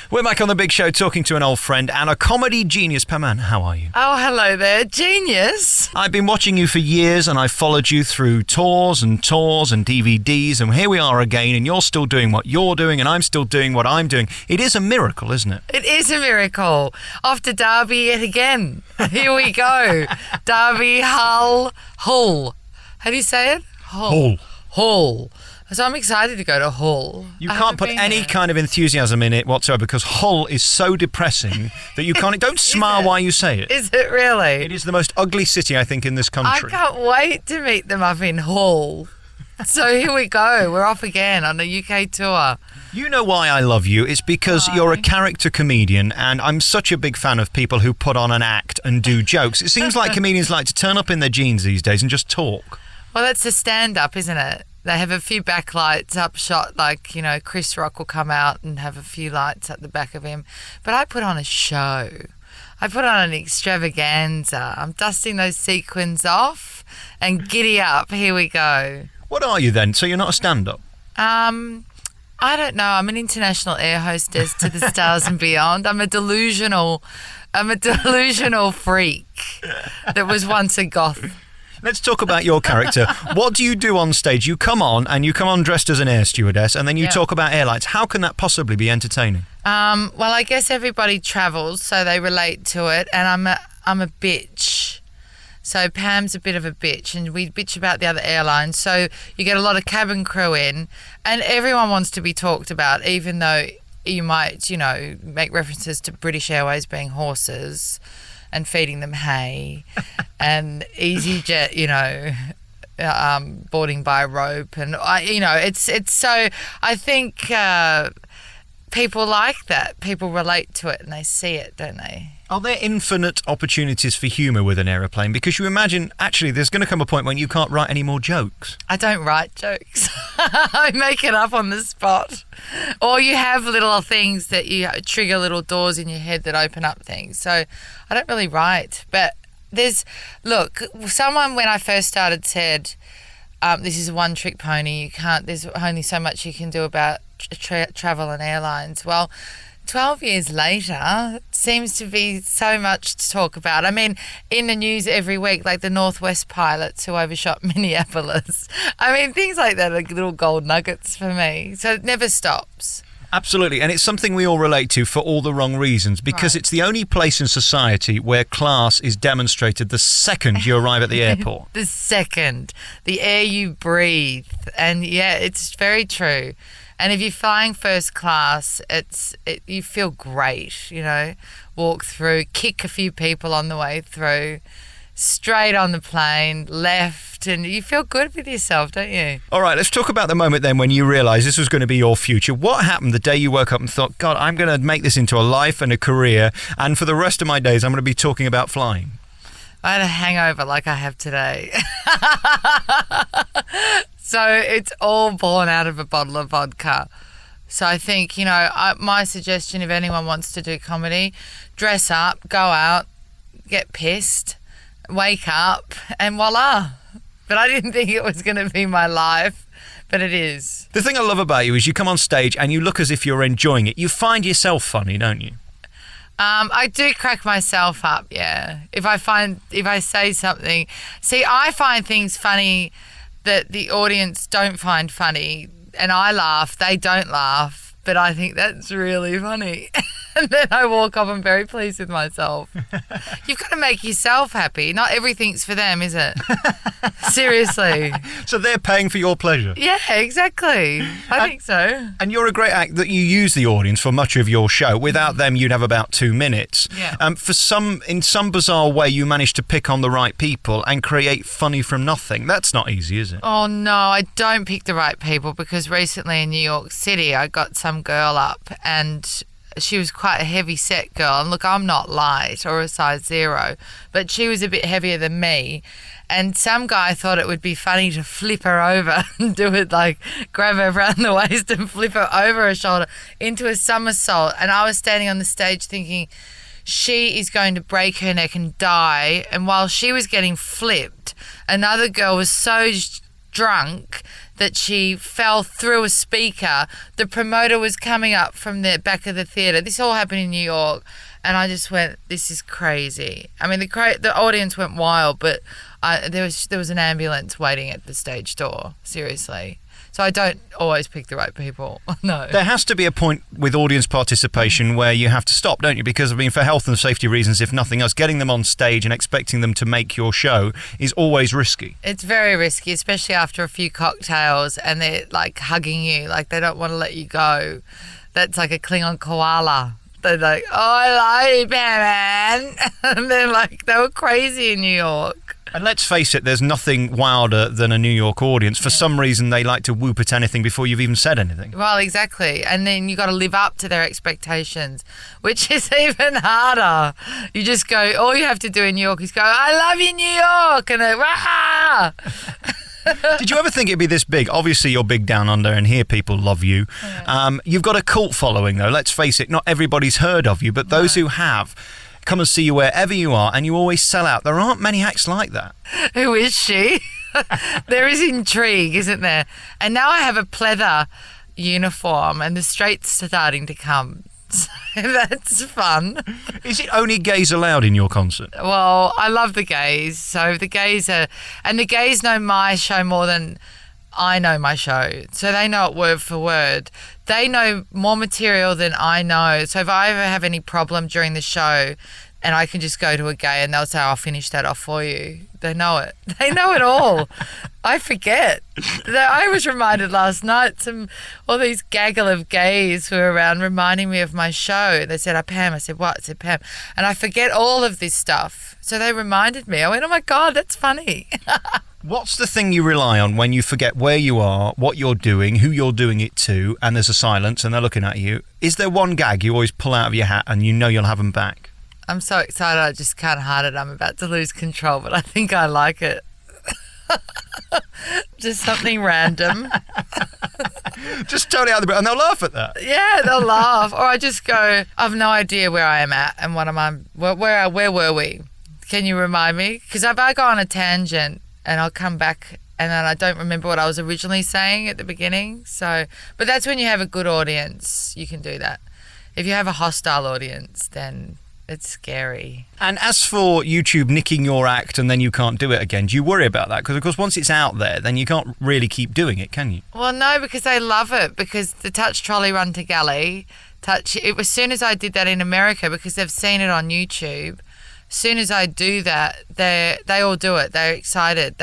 We're back on The Big Show talking to an old friend and a comedy genius. Pam Ann, how are you? Oh, hello there. Genius. I've been watching you for years and I've followed you through tours and DVDs, and here we are again, and you're still doing what you're doing and I'm still doing what I'm doing. It is a miracle, isn't it? It is a miracle. Off to Derby yet again. Here we go. Derby, Hull. How do you say it? Hull. So I'm excited to go to Hull. You can't put any kind of enthusiasm in it whatsoever because Hull is so depressing that you can't... Don't smile while you say it. Is it really? It is the most ugly city, I think, in this country. I can't wait to meet them up in Hull. So here we go. We're off again on a UK tour. You know why I love you? It's because you're a character comedian, and I'm such a big fan of people who put on an act and do jokes. It seems like comedians like to turn up in their jeans these days and just talk. Well, that's the stand-up, isn't it? They have a few backlights up shot, like, you know, Chris Rock will come out and have a few lights at the back of him. But I put on a show. I put on an extravaganza. I'm dusting those sequins off and giddy up. Here we go. What are you then? So you're not a stand-up? I don't know. I'm an international air hostess to the stars and beyond. I'm a delusional freak that was once a goth. Let's talk about your character. What do you do on stage? You come on dressed as an air stewardess, and then you talk about airlines. How can that possibly be entertaining? Well, I guess everybody travels, so they relate to it, and I'm a bitch. So Pam's a bit of a bitch, and we bitch about the other airlines. So you get a lot of cabin crew in, and everyone wants to be talked about, even though you might, you know, make references to British Airways being horses and feeding them hay, and EasyJet, you know, boarding by rope, and it's so. I think people like that. People relate to it, and they see it, don't they? Are there infinite opportunities for humour with an aeroplane? Because you imagine, actually, there's going to come a point when you can't write any more jokes. I don't write jokes. I make it up on the spot. Or you have little things that you trigger little doors in your head that open up things. So I don't really write. But someone when I first started said, this is a one-trick pony. There's only so much you can do about travel and airlines. Well, 12 years later, it seems to be so much to talk about. I mean, in the news every week, like the Northwest pilots who overshot Minneapolis. I mean, things like that are little gold nuggets for me. So it never stops. Absolutely, and it's something we all relate to for all the wrong reasons, because it's the only place in society where class is demonstrated the second you arrive at the airport. The second. The air you breathe. And yeah, it's very true. And if you're flying first class, you feel great, you know. Walk through, kick a few people on the way through, straight on the plane, left, and you feel good with yourself, don't you? All right, let's talk about the moment then when you realised this was going to be your future. What happened the day you woke up and thought, God, I'm going to make this into a life and a career, and for the rest of my days I'm going to be talking about flying? I had a hangover like I have today. So it's all born out of a bottle of vodka. So I think, you know, my suggestion, if anyone wants to do comedy, dress up, go out, get pissed, wake up, and voila. But I didn't think it was going to be my life, but it is. The thing I love about you is you come on stage and you look as if you're enjoying it. You find yourself funny, don't you? I do crack myself up, yeah. If I say something... See, I find things funny that the audience don't find funny, and I laugh, they don't laugh, but I think that's really funny. And then I walk off, I'm very pleased with myself. You've got to make yourself happy. Not everything's for them, is it? Seriously. So they're paying for your pleasure? Yeah, exactly. I think so. And you're a great act that you use the audience for much of your show. Without them, you'd have about 2 minutes. Yeah. In some bizarre way, you manage to pick on the right people and create funny from nothing. That's not easy, is it? Oh, no, I don't pick the right people, because recently in New York City, I got some girl up and she was quite a heavy set girl, and look, I'm not light or a size 0, but she was a bit heavier than me, and some guy thought it would be funny to flip her over and do it, like grab her around the waist and flip her over her shoulder into a somersault, and I was standing on the stage thinking she is going to break her neck and die, and while she was getting flipped, another girl was so drunk that she fell through a speaker. The promoter was coming up from the back of the theatre. This all happened in New York. And I just went, this is crazy. I mean, the audience went wild, but there was an ambulance waiting at the stage door, seriously. So I don't always pick the right people. No. There has to be a point with audience participation where you have to stop, don't you? Because, I mean, for health and safety reasons, if nothing else, getting them on stage and expecting them to make your show is always risky. It's very risky, especially after a few cocktails and they're, like, hugging you, like they don't want to let you go. That's like a Klingon koala. They're like, oh, I love you, Pam Ann. And they're like, they were crazy in New York. And let's face it, there's nothing wilder than a New York audience. For some reason, they like to whoop at anything before you've even said anything. Well, exactly. And then you got to live up to their expectations, which is even harder. You just go, all you have to do in New York is go, I love you, New York. And they're, rah! Did you ever think it'd be this big? Obviously, you're big down under, and here people love you. Yeah. You've got a cult following, though. Let's face it, not everybody's heard of you, but those who have come and see you wherever you are, and you always sell out. There aren't many acts like that. Who is she? There is intrigue, isn't there? And now I have a pleather uniform, and the straight's starting to come. So that's fun. Is it only gays allowed in your concert? Well, I love the gays. So the gays know my show more than I know my show. So they know it word for word. They know more material than I know. So if I ever have any problem during the show and I can just go to a gay and they'll say, I'll finish that off for you. They know it. They know it all. I forget. I was reminded last night, all these gaggle of gays who were around reminding me of my show. They said, Pam. I said, what? I said, Pam. And I forget all of this stuff. So they reminded me. I went, oh my God, that's funny. What's the thing you rely on when you forget where you are, what you're doing, who you're doing it to, and there's a silence and they're looking at you? Is there one gag you always pull out of your hat and you know you'll have them back? I'm so excited I just can't hide it. I'm about to lose control, but I think I like it. Just something random. Just totally out of the blue, and they'll laugh at that. Yeah, they'll laugh. Or I just go, I've no idea where I am at and what am I, where were we? Can you remind me? Because if I go on a tangent and I'll come back and then I don't remember what I was originally saying at the beginning. So, but that's when you have a good audience, you can do that. If you have a hostile audience, then it's scary. And as for YouTube nicking your act and then you can't do it again, do you worry about that? Because, of course, once it's out there, then you can't really keep doing it, can you? Well, no, because they love it. Because the Touch Trolley Run to Galley, as soon as I did that in America, because they've seen it on YouTube, as soon as I do that, they all do it. They're excited.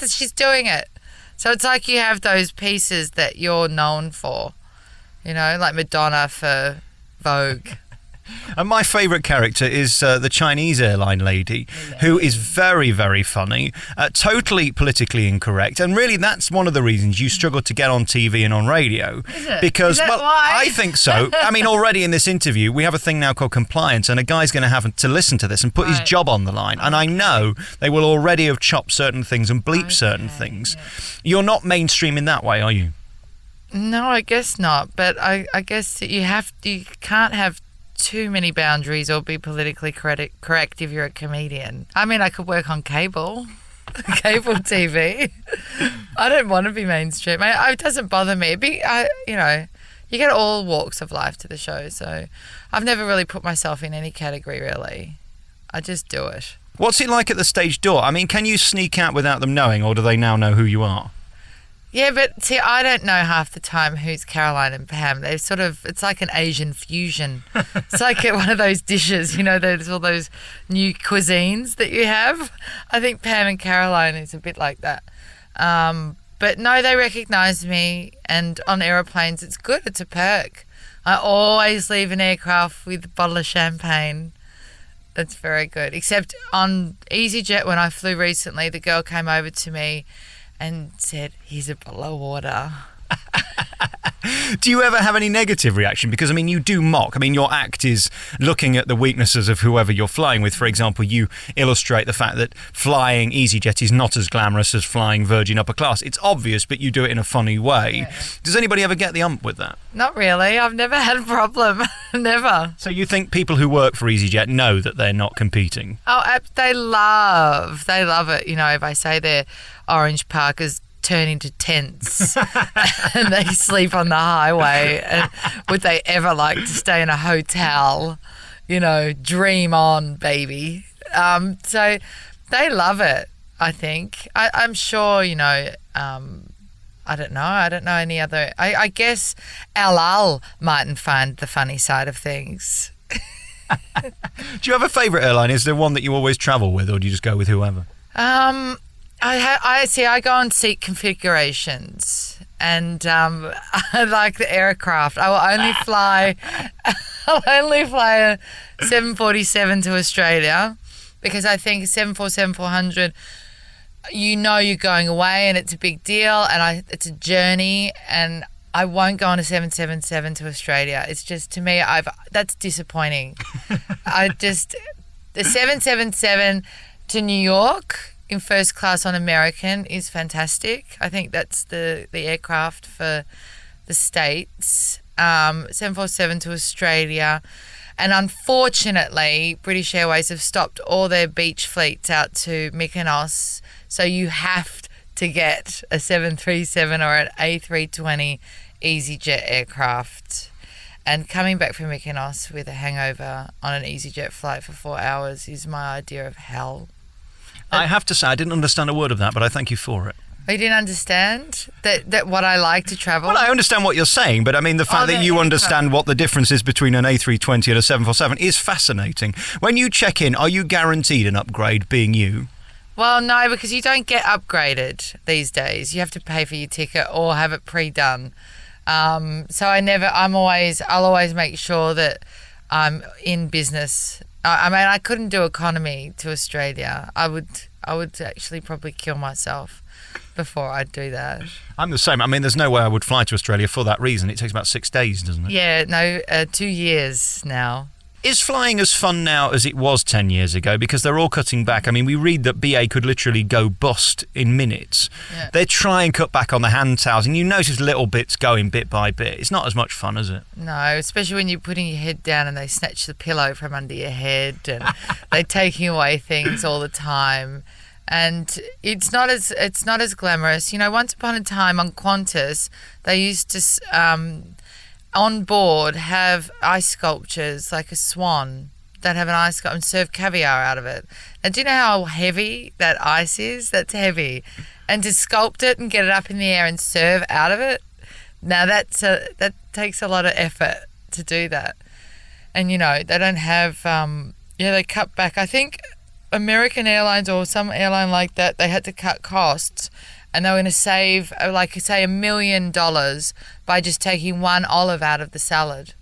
She's doing it. So it's like you have those pieces that you're known for, you know, like Madonna for Vogue. And my favourite character is the Chinese airline lady, who is very, very funny, totally politically incorrect. And really, that's one of the reasons you struggle to get on TV and on radio. Is it? Because, is that well, why? I think so. I mean, already in this interview, we have a thing now called compliance, and a guy's going to have to listen to this and put his job on the line. And I know they will already have chopped certain things and bleeped certain things. Yeah. You're not mainstream in that way, are you? No, I guess not. But I guess that you can't have too many boundaries or be politically correct if you're a comedian. I mean, I could work on cable TV. I don't want to be mainstream. It doesn't bother me. You get all walks of life to the show, so I've never really put myself in any category, really. I just do it. What's it like at the stage door? I mean, can you sneak out without them knowing, or do they now know who you are? Yeah, but see, I don't know half the time who's Caroline and Pam. They're it's like an Asian fusion. It's like one of those dishes, you know, there's all those new cuisines that you have. I think Pam and Caroline is a bit like that. But no, they recognise me, and on aeroplanes, it's good. It's a perk. I always leave an aircraft with a bottle of champagne. That's very good. Except on EasyJet, when I flew recently, the girl came over to me and said, here's a bottle of water. Do you ever have any negative reaction? Because, I mean, you do mock. I mean, your act is looking at the weaknesses of whoever you're flying with. For example, you illustrate the fact that flying EasyJet is not as glamorous as flying Virgin upper class. It's obvious, but you do it in a funny way. Yeah. Does anybody ever get the ump with that? Not really. I've never had a problem. Never. So you think people who work for EasyJet know that they're not competing? Oh, they love it. You know, if I say they're orange Parkers, turn into tents and they sleep on the highway. And would they ever like to stay in a hotel? Dream on, baby. So they love it, I think. I'm sure, I don't know. I don't know any other. I guess Al mightn't find the funny side of things. Do you have a favourite airline? Is there one that you always travel with, or do you just go with whoever? I go on seat configurations, and I like the aircraft. I will only fly. I'll only fly a 747 to Australia because I think 747-400. You're going away, and it's a big deal, and it's a journey, and I won't go on a 777 to Australia. It's just, to me, that's disappointing. The 777 to New York in first class on American is fantastic. I think that's the aircraft for the States. 747 to Australia. And unfortunately, British Airways have stopped all their beach fleets out to Mykonos. So you have to get a 737 or an A320 EasyJet aircraft. And coming back from Mykonos with a hangover on an EasyJet flight for 4 hours is my idea of hell. I have to say, I didn't understand a word of that, but I thank you for it. You didn't understand that what I like to travel? Well, I understand what you're saying, but I mean, the fact that you understand what the difference is between an A320 and a 747 is fascinating. When you check in, are you guaranteed an upgrade being you? Well, no, because you don't get upgraded these days. You have to pay for your ticket or have it pre-done. So I'll always make sure that I'm in business. I couldn't do economy to Australia. I would actually probably kill myself before I'd do that. I'm the same. I mean, there's no way I would fly to Australia for that reason. It takes about 6 days, doesn't it? Yeah, no, 2 years now. Is flying as fun now as it was 10 years ago? Because they're all cutting back. I mean, we read that BA could literally go bust in minutes. Yeah. They try and cut back on the hand towels, and you notice little bits going bit by bit. It's not as much fun, is it? No, especially when you're putting your head down and they snatch the pillow from under your head and they're taking away things all the time. And it's not as glamorous. Once upon a time on Qantas, they used to on board have ice sculptures like a swan that have an ice sculpture and serve caviar out of it. And do you know how heavy that ice is? That's heavy. And to sculpt it and get it up in the air and serve out of it, now that takes a lot of effort to do that. And they don't have they cut back. I think American Airlines or some airline like that, they had to cut costs, and they were going to save, like, say, $1 million by just taking one olive out of the salad.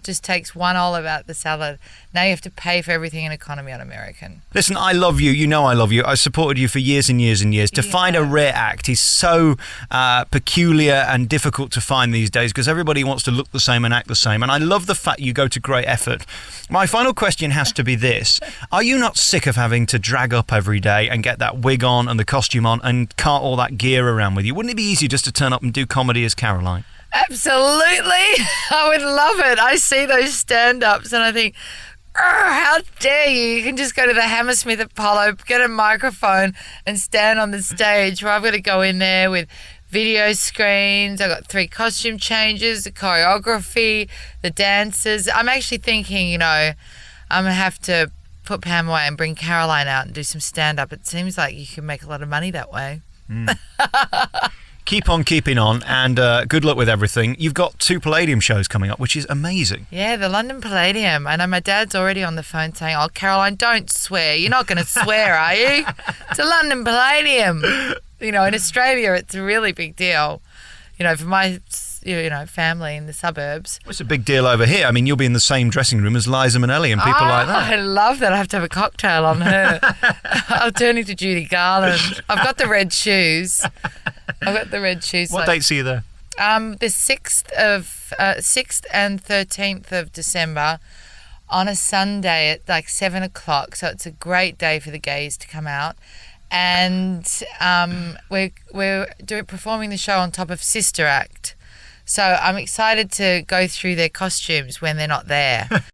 Just takes one olive out of the salad. Now you have to pay for everything in economy on American. Listen, I love you. You know I love you. I supported you for years and years and years. To find a rare act is so peculiar and difficult to find these days because everybody wants to look the same and act the same. And I love the fact you go to great effort. My final question has to be this. Are you not sick of having to drag up every day and get that wig on and the costume on and cart all that gear around with you? Wouldn't it be easy just to turn up and do comedy as Caroline? Absolutely. I would love it. I see those stand-ups and I think, how dare you? You can just go to the Hammersmith Apollo, get a microphone and stand on the stage where I've got to go in there with video screens. I've got 3 costume changes, the choreography, the dancers. I'm actually thinking, I'm going to have to put Pam away and bring Caroline out and do some stand-up. It seems like you can make a lot of money that way. Keep on keeping on, and good luck with everything. You've got 2 Palladium shows coming up, which is amazing. Yeah, the London Palladium. I know my dad's already on the phone saying, "Oh, Caroline, don't swear. You're not going to swear, are you? It's a London Palladium." In Australia, it's a really big deal. For my family in the suburbs. Well, it's a big deal over here. I mean, you'll be in the same dressing room as Liza Minnelli and people like that. I love that. I have to have a cocktail on her. I'll turn into Judy Garland. I've got the red shoes. What dates are you there? The 6th and 13th of December on a Sunday at like 7 o'clock. So it's a great day for the gays to come out. And we're performing the show on top of Sister Act. So I'm excited to go through their costumes when they're not there.